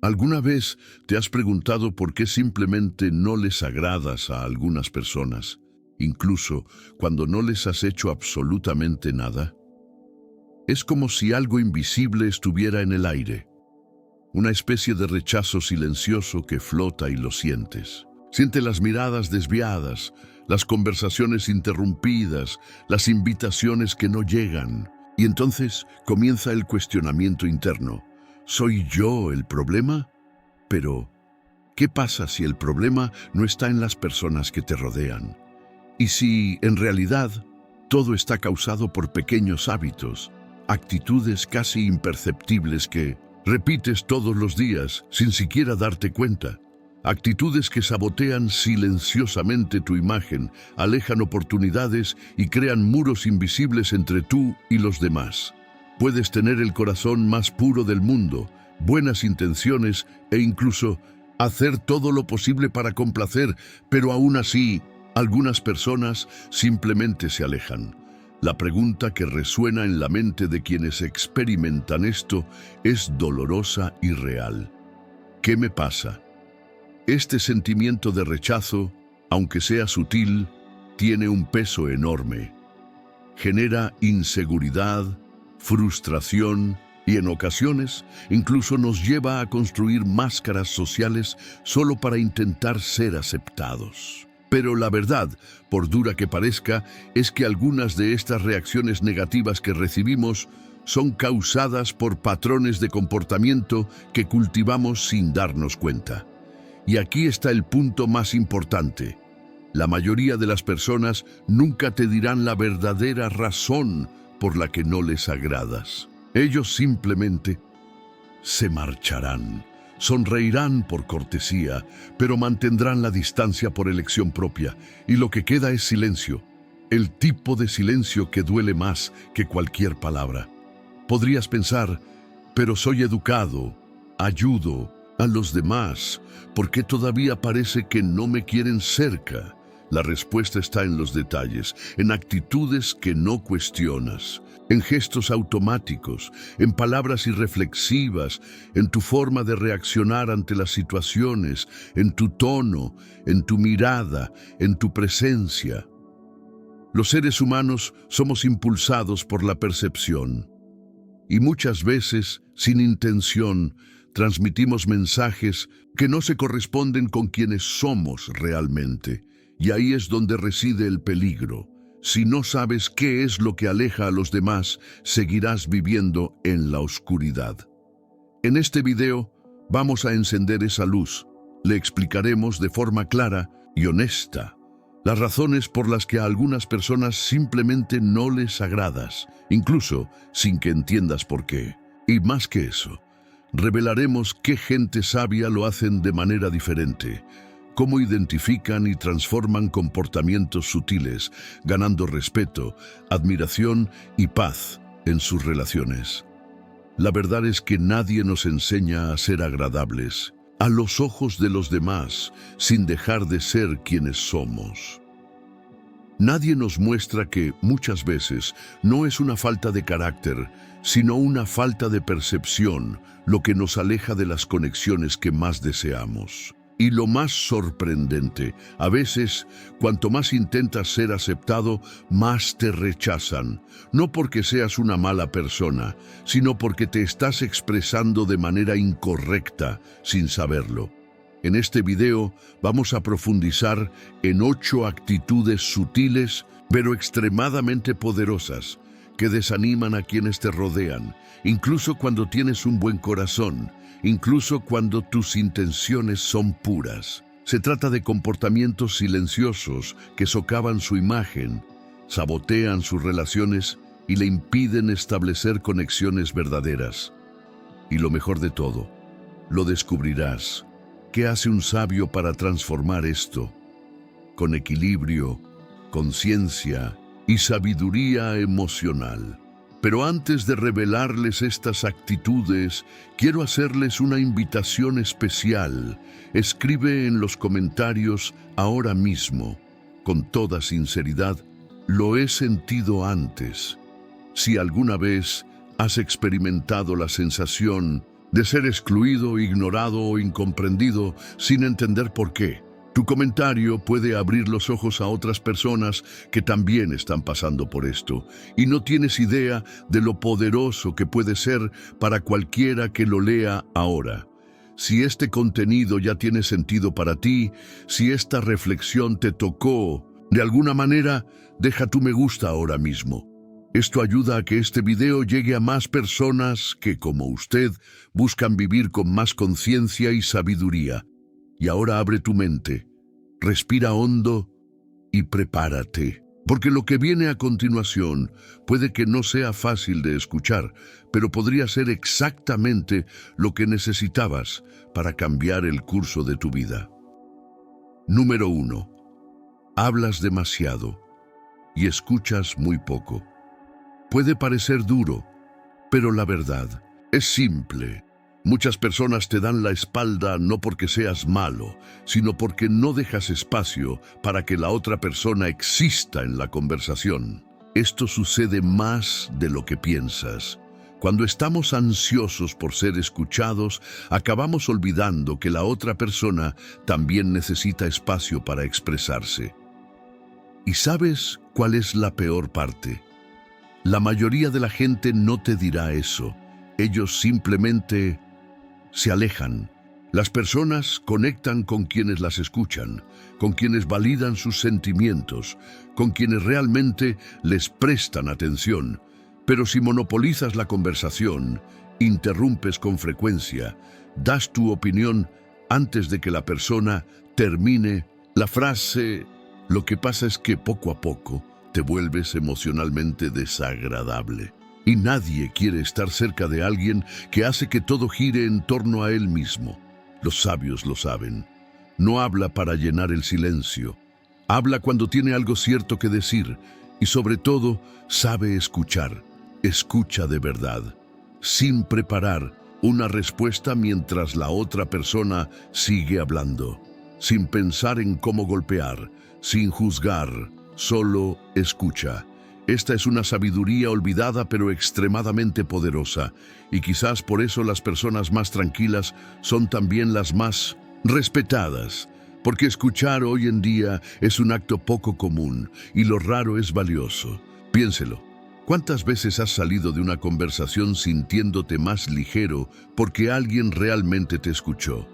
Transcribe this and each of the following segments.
¿Alguna vez te has preguntado por qué simplemente no les agradas a algunas personas, incluso cuando no les has hecho absolutamente nada? Es como si algo invisible estuviera en el aire, una especie de rechazo silencioso que flota y lo sientes. Siente las miradas desviadas, las conversaciones interrumpidas, las invitaciones que no llegan. Y entonces comienza el cuestionamiento interno. ¿Soy yo el problema? Pero, ¿qué pasa si el problema no está en las personas que te rodean? ¿Y si, en realidad, todo está causado por pequeños hábitos, actitudes casi imperceptibles que repites todos los días sin siquiera darte cuenta? Actitudes que sabotean silenciosamente tu imagen, alejan oportunidades y crean muros invisibles entre tú y los demás. Puedes tener el corazón más puro del mundo, buenas intenciones e incluso hacer todo lo posible para complacer, pero aún así, algunas personas simplemente se alejan. La pregunta que resuena en la mente de quienes experimentan esto es dolorosa y real. ¿Qué me pasa? Este sentimiento de rechazo, aunque sea sutil, tiene un peso enorme. Genera inseguridad, frustración y en ocasiones incluso nos lleva a construir máscaras sociales solo para intentar ser aceptados. Pero la verdad, por dura que parezca, es que algunas de estas reacciones negativas que recibimos son causadas por patrones de comportamiento que cultivamos sin darnos cuenta. Y aquí está el punto más importante. La mayoría de las personas nunca te dirán la verdadera razón por la que no les agradas. Ellos simplemente se marcharán, sonreirán por cortesía, pero mantendrán la distancia por elección propia, y lo que queda es silencio, el tipo de silencio que duele más que cualquier palabra. Podrías pensar, pero soy educado, ayudo a los demás, ¿por qué todavía parece que no me quieren cerca? La respuesta está en los detalles, en actitudes que no cuestionas, en gestos automáticos, en palabras irreflexivas, en tu forma de reaccionar ante las situaciones, en tu tono, en tu mirada, en tu presencia. Los seres humanos somos impulsados por la percepción y muchas veces, sin intención, transmitimos mensajes que no se corresponden con quienes somos realmente. Y ahí es donde reside el peligro. Si no sabes qué es lo que aleja a los demás, seguirás viviendo en la oscuridad. En este video vamos a encender esa luz. Le explicaremos de forma clara y honesta las razones por las que a algunas personas simplemente no les agradas, incluso sin que entiendas por qué. Y más que eso, revelaremos qué gente sabia lo hacen de manera diferente, cómo identifican y transforman comportamientos sutiles, ganando respeto, admiración y paz en sus relaciones. La verdad es que nadie nos enseña a ser agradables a los ojos de los demás sin dejar de ser quienes somos. Nadie nos muestra que, muchas veces, no es una falta de carácter, sino una falta de percepción, lo que nos aleja de las conexiones que más deseamos. Y lo más sorprendente, a veces, cuanto más intentas ser aceptado, más te rechazan. No porque seas una mala persona, sino porque te estás expresando de manera incorrecta, sin saberlo. En este video vamos a profundizar en 8 actitudes sutiles, pero extremadamente poderosas, que desaniman a quienes te rodean, incluso cuando tienes un buen corazón, incluso cuando tus intenciones son puras. Se trata de comportamientos silenciosos que socavan su imagen, sabotean sus relaciones y le impiden establecer conexiones verdaderas. Y lo mejor de todo, lo descubrirás. ¿Qué hace un sabio para transformar esto? Con equilibrio, conciencia y sabiduría emocional. Pero antes de revelarles estas actitudes, quiero hacerles una invitación especial. Escribe en los comentarios ahora mismo, con toda sinceridad, lo he sentido antes. Si alguna vez has experimentado la sensación de ser excluido, ignorado o incomprendido sin entender por qué. Tu comentario puede abrir los ojos a otras personas que también están pasando por esto, y no tienes idea de lo poderoso que puede ser para cualquiera que lo lea ahora. Si este contenido ya tiene sentido para ti, si esta reflexión te tocó de alguna manera, deja tu me gusta ahora mismo. Esto ayuda a que este video llegue a más personas que, como usted, buscan vivir con más conciencia y sabiduría. Y ahora abre tu mente, respira hondo y prepárate, porque lo que viene a continuación puede que no sea fácil de escuchar, pero podría ser exactamente lo que necesitabas para cambiar el curso de tu vida. Número 1. Hablas demasiado y escuchas muy poco. Puede parecer duro, pero la verdad es simple. Muchas personas te dan la espalda no porque seas malo, sino porque no dejas espacio para que la otra persona exista en la conversación. Esto sucede más de lo que piensas. Cuando estamos ansiosos por ser escuchados, acabamos olvidando que la otra persona también necesita espacio para expresarse. ¿Y sabes cuál es la peor parte? La mayoría de la gente no te dirá eso. Ellos simplemente se alejan. Las personas conectan con quienes las escuchan, con quienes validan sus sentimientos, con quienes realmente les prestan atención. Pero si monopolizas la conversación, interrumpes con frecuencia, das tu opinión antes de que la persona termine la frase, lo que pasa es que poco a poco te vuelves emocionalmente desagradable. Y nadie quiere estar cerca de alguien que hace que todo gire en torno a él mismo. Los sabios lo saben. No habla para llenar el silencio. Habla cuando tiene algo cierto que decir y sobre todo sabe escuchar. Escucha de verdad, sin preparar una respuesta mientras la otra persona sigue hablando, sin pensar en cómo golpear, sin juzgar, solo escucha. Esta es una sabiduría olvidada pero extremadamente poderosa, y quizás por eso las personas más tranquilas son también las más respetadas, porque escuchar hoy en día es un acto poco común y lo raro es valioso. Piénselo. ¿Cuántas veces has salido de una conversación sintiéndote más ligero porque alguien realmente te escuchó?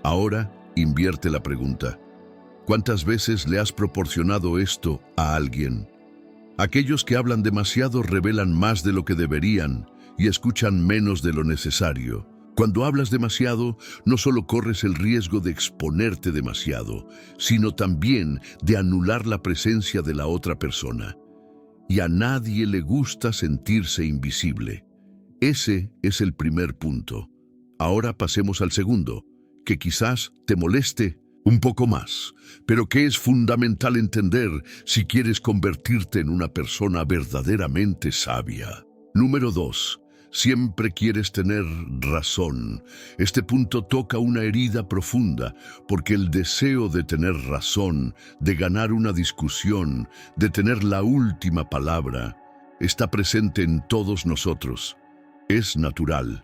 Ahora, invierte la pregunta. ¿Cuántas veces le has proporcionado esto a alguien? Aquellos que hablan demasiado revelan más de lo que deberían y escuchan menos de lo necesario. Cuando hablas demasiado, no solo corres el riesgo de exponerte demasiado, sino también de anular la presencia de la otra persona. Y a nadie le gusta sentirse invisible. Ese es el primer punto. Ahora pasemos al segundo, que quizás te moleste un poco más, pero que es fundamental entender si quieres convertirte en una persona verdaderamente sabia. Número 2. Siempre quieres tener razón. Este punto toca una herida profunda, porque el deseo de tener razón, de ganar una discusión, de tener la última palabra, está presente en todos nosotros. Es natural.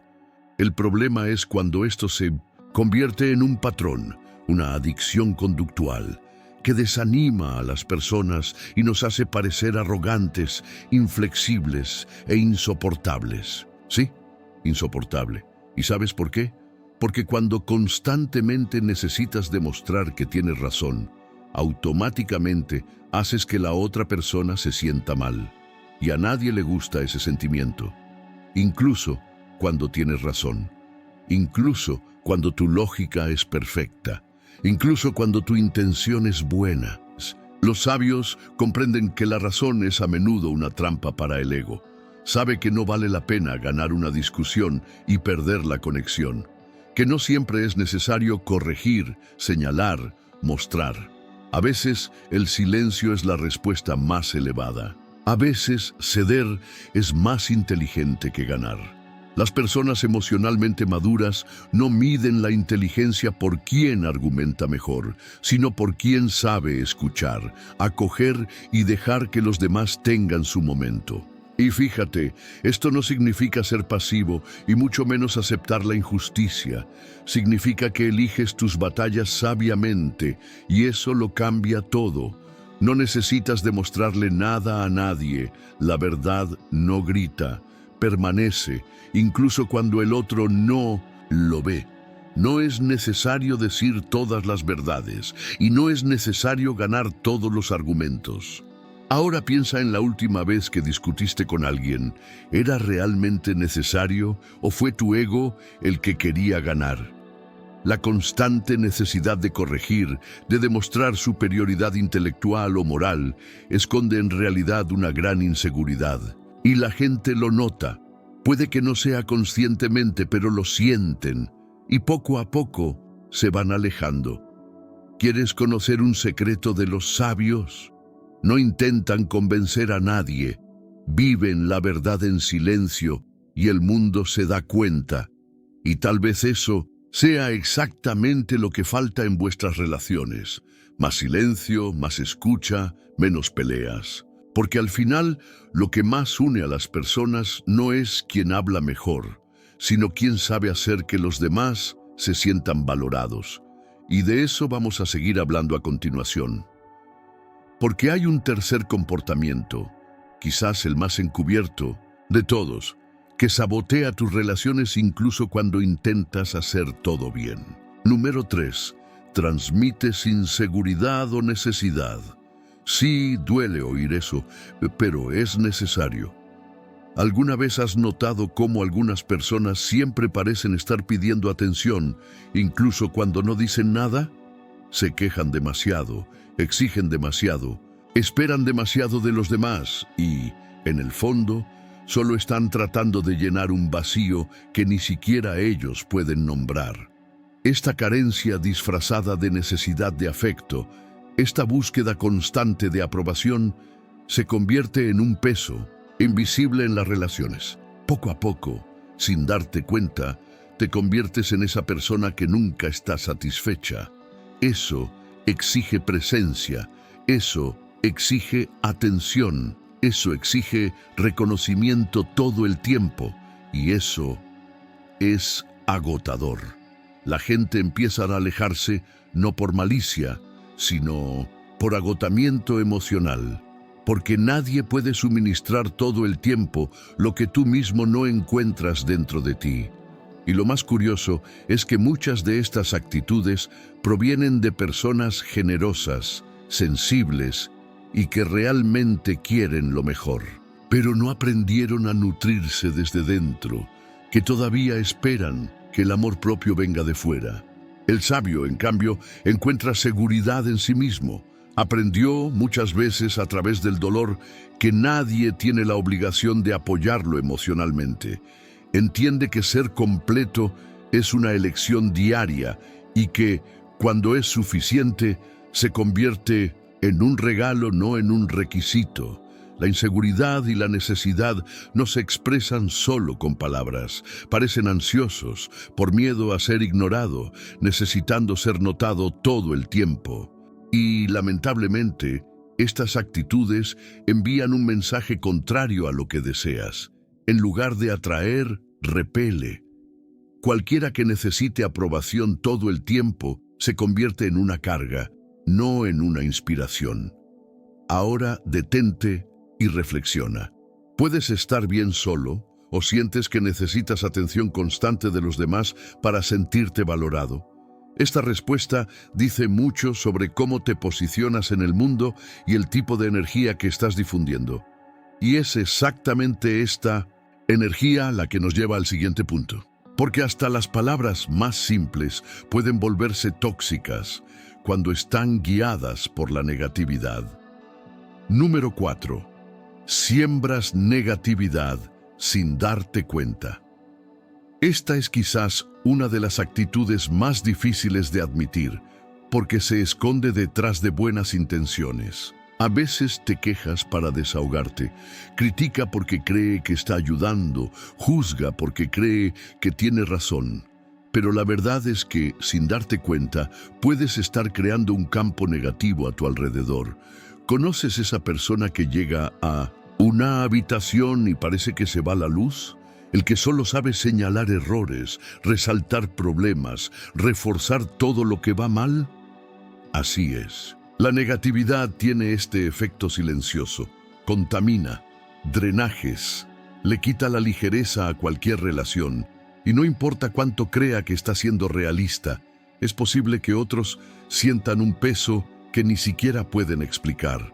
El problema es cuando esto se convierte en un patrón, una adicción conductual, que desanima a las personas y nos hace parecer arrogantes, inflexibles e insoportables. Sí, insoportable. ¿Y sabes por qué? Porque cuando constantemente necesitas demostrar que tienes razón, automáticamente haces que la otra persona se sienta mal. Y a nadie le gusta ese sentimiento. Incluso cuando tienes razón. Incluso cuando tu lógica es perfecta. Incluso cuando tu intención es buena. Los sabios comprenden que la razón es a menudo una trampa para el ego. Sabe que no vale la pena ganar una discusión y perder la conexión. Que no siempre es necesario corregir, señalar, mostrar. A veces el silencio es la respuesta más elevada. A veces ceder es más inteligente que ganar. Las personas emocionalmente maduras no miden la inteligencia por quién argumenta mejor, sino por quién sabe escuchar, acoger y dejar que los demás tengan su momento. Y fíjate, esto no significa ser pasivo y mucho menos aceptar la injusticia. Significa que eliges tus batallas sabiamente y eso lo cambia todo. No necesitas demostrarle nada a nadie. La verdad no grita, permanece, incluso cuando el otro no lo ve. No es necesario decir todas las verdades y no es necesario ganar todos los argumentos. Ahora piensa en la última vez que discutiste con alguien. ¿Era realmente necesario o fue tu ego el que quería ganar? La constante necesidad de corregir, de demostrar superioridad intelectual o moral, esconde en realidad una gran inseguridad. Y la gente lo nota. Puede que no sea conscientemente, pero lo sienten. Y poco a poco se van alejando. ¿Quieres conocer un secreto de los sabios? No intentan convencer a nadie, viven la verdad en silencio y el mundo se da cuenta. Y tal vez eso sea exactamente lo que falta en vuestras relaciones. Más silencio, más escucha, menos peleas. Porque al final, lo que más une a las personas no es quien habla mejor, sino quien sabe hacer que los demás se sientan valorados. Y de eso vamos a seguir hablando a continuación. Porque hay un tercer comportamiento, quizás el más encubierto de todos, que sabotea tus relaciones incluso cuando intentas hacer todo bien. Número 3. Transmites inseguridad o necesidad. Sí, duele oír eso, pero es necesario. ¿Alguna vez has notado cómo algunas personas siempre parecen estar pidiendo atención, incluso cuando no dicen nada? Se quejan demasiado, exigen demasiado, esperan demasiado de los demás y, en el fondo, solo están tratando de llenar un vacío que ni siquiera ellos pueden nombrar. Esta carencia disfrazada de necesidad de afecto, esta búsqueda constante de aprobación, se convierte en un peso invisible en las relaciones. Poco a poco, sin darte cuenta, te conviertes en esa persona que nunca está satisfecha. Eso exige presencia, eso exige atención, eso exige reconocimiento todo el tiempo y eso es agotador. La gente empieza a alejarse no por malicia, sino por agotamiento emocional, porque nadie puede suministrar todo el tiempo lo que tú mismo no encuentras dentro de ti. Y lo más curioso es que muchas de estas actitudes provienen de personas generosas, sensibles y que realmente quieren lo mejor. Pero no aprendieron a nutrirse desde dentro, que todavía esperan que el amor propio venga de fuera. El sabio, en cambio, encuentra seguridad en sí mismo. Aprendió muchas veces a través del dolor que nadie tiene la obligación de apoyarlo emocionalmente. Entiende que ser completo es una elección diaria y que, cuando es suficiente, se convierte en un regalo, no en un requisito. La inseguridad y la necesidad no se expresan solo con palabras. Parecen ansiosos, por miedo a ser ignorado, necesitando ser notado todo el tiempo. Y, lamentablemente, estas actitudes envían un mensaje contrario a lo que deseas. En lugar de atraer, repele. Cualquiera que necesite aprobación todo el tiempo se convierte en una carga, no en una inspiración. Ahora detente y reflexiona. ¿Puedes estar bien solo o sientes que necesitas atención constante de los demás para sentirte valorado? Esta respuesta dice mucho sobre cómo te posicionas en el mundo y el tipo de energía que estás difundiendo. Y es exactamente esta energía la que nos lleva al siguiente punto. Porque hasta las palabras más simples pueden volverse tóxicas cuando están guiadas por la negatividad. Número 4. Siembras negatividad sin darte cuenta. Esta es quizás una de las actitudes más difíciles de admitir, porque se esconde detrás de buenas intenciones. A veces te quejas para desahogarte, critica porque cree que está ayudando, juzga porque cree que tiene razón. Pero la verdad es que, sin darte cuenta, puedes estar creando un campo negativo a tu alrededor. ¿Conoces esa persona que llega a Una habitación y parece que se va la luz. El que solo sabe señalar errores, resaltar problemas, reforzar todo lo que va mal. Así es. La negatividad tiene este efecto silencioso. Contamina, drenajes, le quita la ligereza a cualquier relación. Y no importa cuánto crea que está siendo realista, es posible que otros sientan un peso que ni siquiera pueden explicar.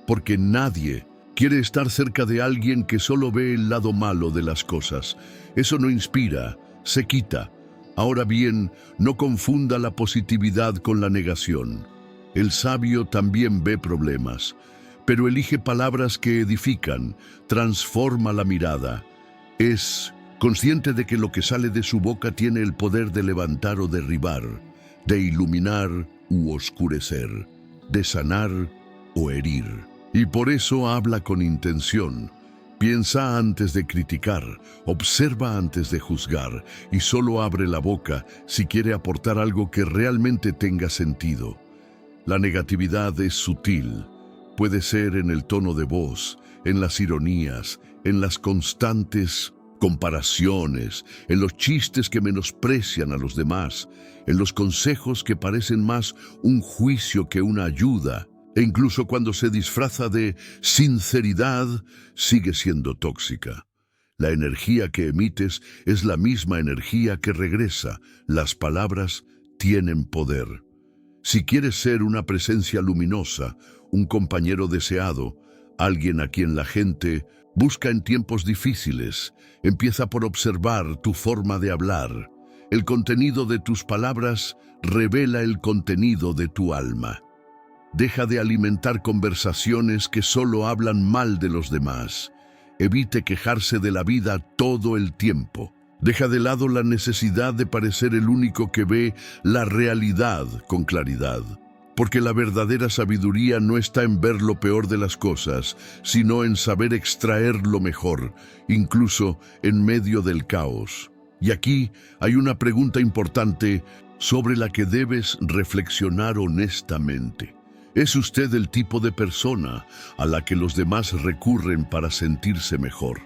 Porque nadie quiere estar cerca de alguien que solo ve el lado malo de las cosas. Eso no inspira, se quita. Ahora bien, no confunda la positividad con la negación. El sabio también ve problemas, pero elige palabras que edifican, transforma la mirada. Es consciente de que lo que sale de su boca tiene el poder de levantar o derribar, de iluminar u oscurecer, de sanar o herir. Y por eso habla con intención. Piensa antes de criticar, observa antes de juzgar y solo abre la boca si quiere aportar algo que realmente tenga sentido. La negatividad es sutil. Puede ser en el tono de voz, en las ironías, en las constantes comparaciones, en los chistes que menosprecian a los demás, en los consejos que parecen más un juicio que una ayuda. E incluso cuando se disfraza de sinceridad, sigue siendo tóxica. La energía que emites es la misma energía que regresa. Las palabras tienen poder. Si quieres ser una presencia luminosa, un compañero deseado, alguien a quien la gente busca en tiempos difíciles, empieza por observar tu forma de hablar. El contenido de tus palabras revela el contenido de tu alma. Deja de alimentar conversaciones que solo hablan mal de los demás. Evite quejarse de la vida todo el tiempo. Deja de lado la necesidad de parecer el único que ve la realidad con claridad. Porque la verdadera sabiduría no está en ver lo peor de las cosas, sino en saber extraer lo mejor, incluso en medio del caos. Y aquí hay una pregunta importante sobre la que debes reflexionar honestamente. ¿Es usted el tipo de persona a la que los demás recurren para sentirse mejor?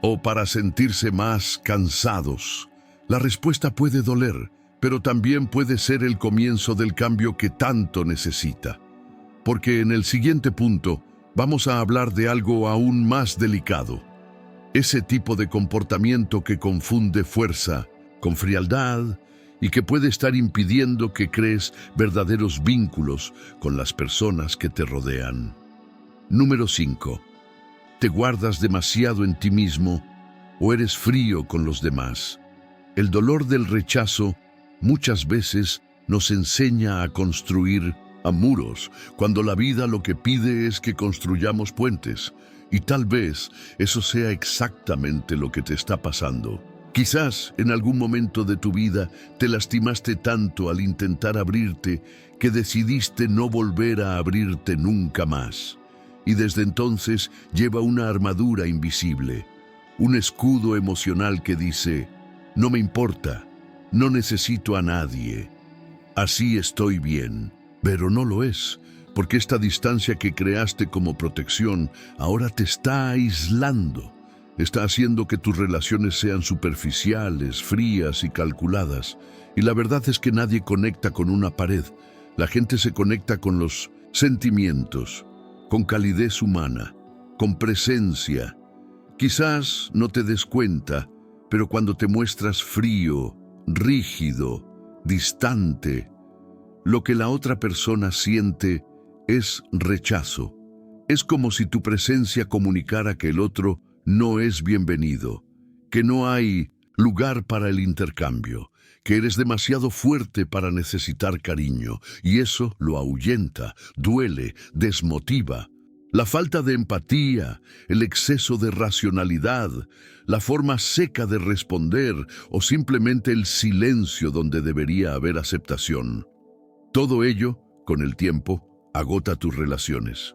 ¿O para sentirse más cansados? La respuesta puede doler, pero también puede ser el comienzo del cambio que tanto necesita. Porque en el siguiente punto vamos a hablar de algo aún más delicado. Ese tipo de comportamiento que confunde fuerza con frialdad, y que puede estar impidiendo que crees verdaderos vínculos con las personas que te rodean. Número 5. ¿Te guardas demasiado en ti mismo o eres frío con los demás? El dolor del rechazo muchas veces nos enseña a construir muros, cuando la vida lo que pide es que construyamos puentes, y tal vez eso sea exactamente lo que te está pasando. Quizás en algún momento de tu vida te lastimaste tanto al intentar abrirte que decidiste no volver a abrirte nunca más. Y desde entonces lleva una armadura invisible, un escudo emocional que dice: no me importa, no necesito a nadie, así estoy bien. Pero no lo es, porque esta distancia que creaste como protección ahora te está aislando. Está haciendo que tus relaciones sean superficiales, frías y calculadas. Y la verdad es que nadie conecta con una pared. La gente se conecta con los sentimientos, con calidez humana, con presencia. Quizás no te des cuenta, pero cuando te muestras frío, rígido, distante, lo que la otra persona siente es rechazo. Es como si tu presencia comunicara que el otro no es bienvenido, que no hay lugar para el intercambio, que eres demasiado fuerte para necesitar cariño, y eso lo ahuyenta, duele, desmotiva. La falta de empatía, el exceso de racionalidad, la forma seca de responder o simplemente el silencio donde debería haber aceptación. Todo ello, con el tiempo, agota tus relaciones.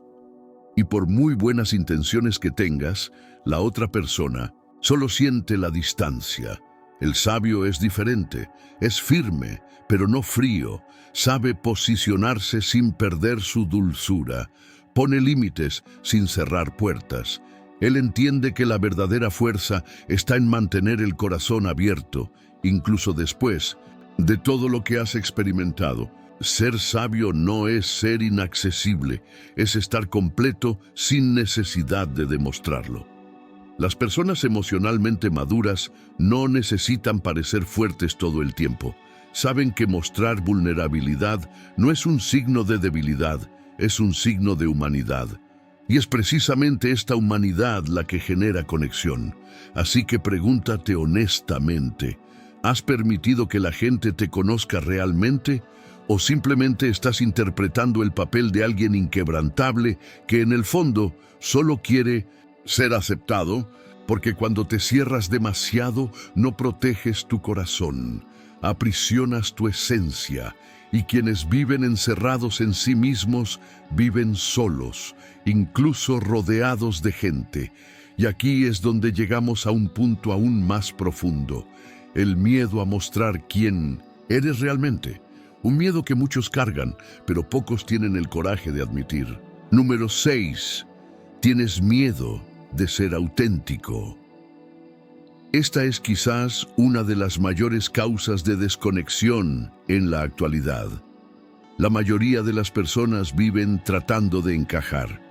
Y por muy buenas intenciones que tengas, la otra persona solo siente la distancia. El sabio es diferente, es firme, pero no frío, sabe posicionarse sin perder su dulzura, pone límites sin cerrar puertas, Él entiende que la verdadera fuerza está en mantener el corazón abierto, incluso después de todo lo que has experimentado. Ser sabio no es ser inaccesible, es estar completo sin necesidad de demostrarlo. Las personas emocionalmente maduras no necesitan parecer fuertes todo el tiempo. Saben que mostrar vulnerabilidad no es un signo de debilidad, es un signo de humanidad. Y es precisamente esta humanidad la que genera conexión. Así que pregúntate honestamente, ¿has permitido que la gente te conozca realmente? ¿O simplemente estás interpretando el papel de alguien inquebrantable que en el fondo solo quiere ser aceptado? Porque cuando te cierras demasiado, no proteges tu corazón, aprisionas tu esencia, y quienes viven encerrados en sí mismos viven solos, incluso rodeados de gente. Y aquí es donde llegamos a un punto aún más profundo, el miedo a mostrar quién eres realmente. Un miedo que muchos cargan, pero pocos tienen el coraje de admitir. Número 6. Tienes miedo de ser auténtico. Esta es quizás una de las mayores causas de desconexión en la actualidad. La mayoría de las personas viven tratando de encajar.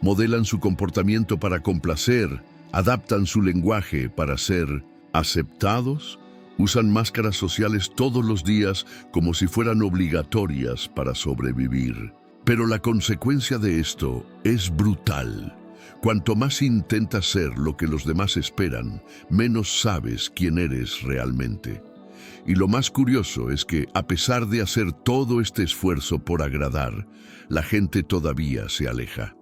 Modelan su comportamiento para complacer, adaptan su lenguaje para ser aceptados, usan máscaras sociales todos los días como si fueran obligatorias para sobrevivir. Pero la consecuencia de esto es brutal. Cuanto más intentas ser lo que los demás esperan, menos sabes quién eres realmente. Y lo más curioso es que, a pesar de hacer todo este esfuerzo por agradar, la gente todavía se aleja.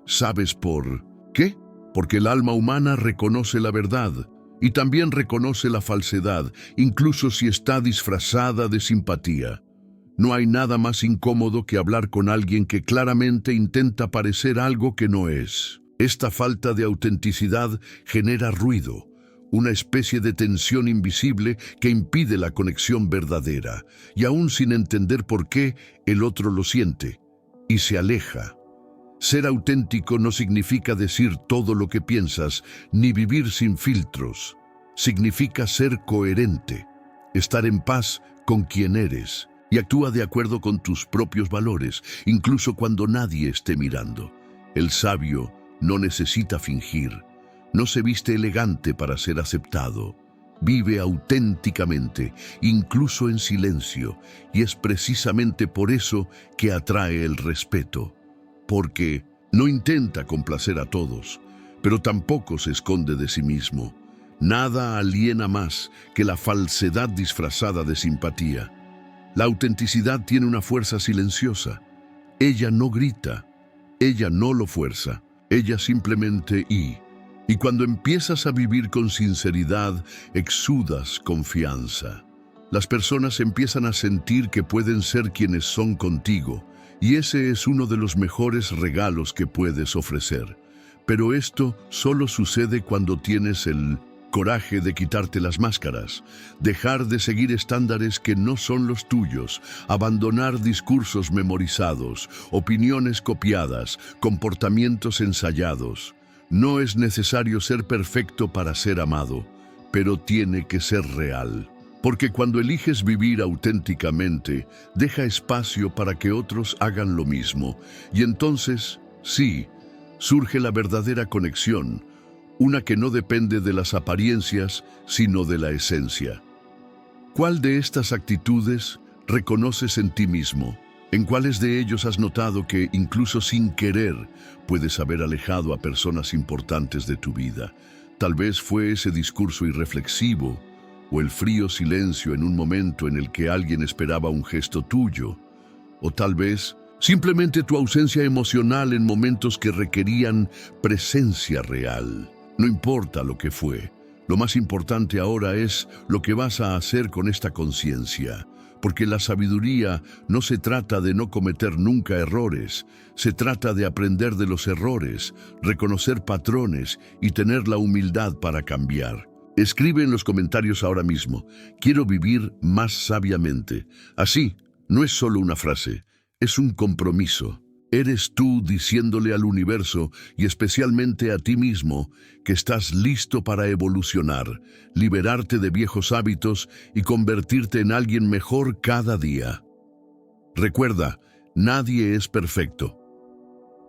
¿Sabes por qué? Porque el alma humana reconoce la verdad y también reconoce la falsedad, incluso si está disfrazada de simpatía. No hay nada más incómodo que hablar con alguien que claramente intenta parecer algo que no es. Esta falta de autenticidad genera ruido, una especie de tensión invisible que impide la conexión verdadera, y aún sin entender por qué, el otro lo siente y se aleja. Ser auténtico no significa decir todo lo que piensas, ni vivir sin filtros. Significa ser coherente, estar en paz con quien eres, y actúa de acuerdo con tus propios valores, incluso cuando nadie esté mirando. El sabio no necesita fingir, no se viste elegante para ser aceptado. Vive auténticamente, incluso en silencio, y es precisamente por eso que atrae el respeto. Porque no intenta complacer a todos, pero tampoco se esconde de sí mismo. Nada aliena más que la falsedad disfrazada de simpatía. La autenticidad tiene una fuerza silenciosa. Ella no grita, ella no lo fuerza, ella simplemente y cuando empiezas a vivir con sinceridad, exudas confianza. Las personas empiezan a sentir que pueden ser quienes son contigo, y ese es uno de los mejores regalos que puedes ofrecer. Pero esto solo sucede cuando tienes el coraje de quitarte las máscaras, dejar de seguir estándares que no son los tuyos, abandonar discursos memorizados, opiniones copiadas, comportamientos ensayados. No es necesario ser perfecto para ser amado, pero tiene que ser real. Porque cuando eliges vivir auténticamente, deja espacio para que otros hagan lo mismo. Y entonces, sí, surge la verdadera conexión, una que no depende de las apariencias, sino de la esencia. ¿Cuál de estas actitudes reconoces en ti mismo? ¿En cuáles de ellos has notado que, incluso sin querer, puedes haber alejado a personas importantes de tu vida? Tal vez fue ese discurso irreflexivo, o el frío silencio en un momento en el que alguien esperaba un gesto tuyo, o tal vez simplemente tu ausencia emocional en momentos que requerían presencia real. No importa lo que fue, lo más importante ahora es lo que vas a hacer con esta conciencia, porque la sabiduría no se trata de no cometer nunca errores, se trata de aprender de los errores, reconocer patrones y tener la humildad para cambiar. Escribe en los comentarios ahora mismo, quiero vivir más sabiamente. Así, no es solo una frase, es un compromiso. Eres tú diciéndole al universo y especialmente a ti mismo que estás listo para evolucionar, liberarte de viejos hábitos y convertirte en alguien mejor cada día. Recuerda, nadie es perfecto.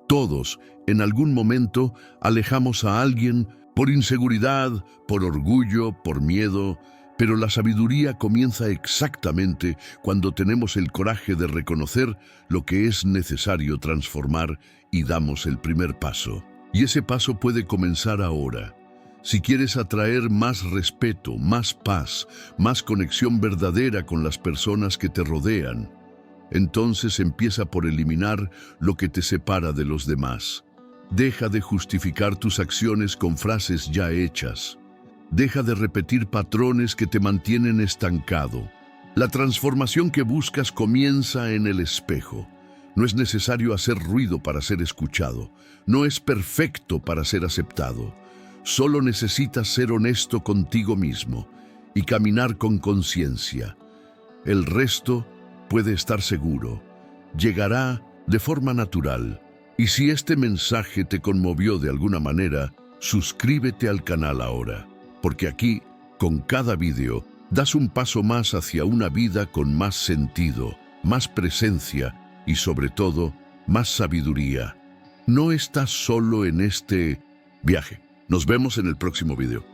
Todos, en algún momento, alejamos a alguien por inseguridad, por orgullo, por miedo, pero la sabiduría comienza exactamente cuando tenemos el coraje de reconocer lo que es necesario transformar y damos el primer paso. Y ese paso puede comenzar ahora. Si quieres atraer más respeto, más paz, más conexión verdadera con las personas que te rodean, entonces empieza por eliminar lo que te separa de los demás. Deja de justificar tus acciones con frases ya hechas. Deja de repetir patrones que te mantienen estancado. La transformación que buscas comienza en el espejo. No es necesario hacer ruido para ser escuchado. No es perfecto para ser aceptado. Solo necesitas ser honesto contigo mismo y caminar con conciencia. El resto, puede estar seguro, llegará de forma natural. Y si este mensaje te conmovió de alguna manera, suscríbete al canal ahora, porque aquí, con cada vídeo, das un paso más hacia una vida con más sentido, más presencia y sobre todo, más sabiduría. No estás solo en este viaje. Nos vemos en el próximo video.